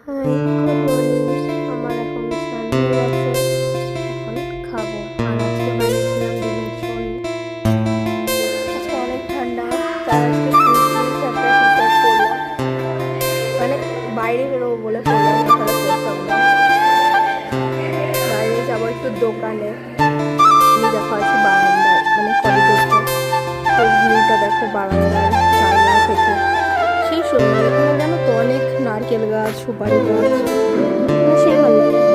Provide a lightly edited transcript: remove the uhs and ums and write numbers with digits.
High, good morning. আমার এখন স্নান হয়ে গেছে, এখন খাবো। আর আজকে বানিয়েছিলাম ডিমের ঝোল। আজকে অনেক ঠান্ডা, তাই আজকে সুইচ একটা টি শার্ট পরলাম, মানে বাইরে বেরোবো বলে পরলাম, তাহলে পরতাম না। বাইরে যাবো একটু দোকানে, আমি দেখো আছি বারান্দায়, মানে করিডোরটা, তো ভিউটা দেখো বারান্দার জানলা থেকে, সেই সুন্দর। এখানে জানো তো অনেক নারকেল গাছ, সুপারি গাছ, সেই ভালো লাগে।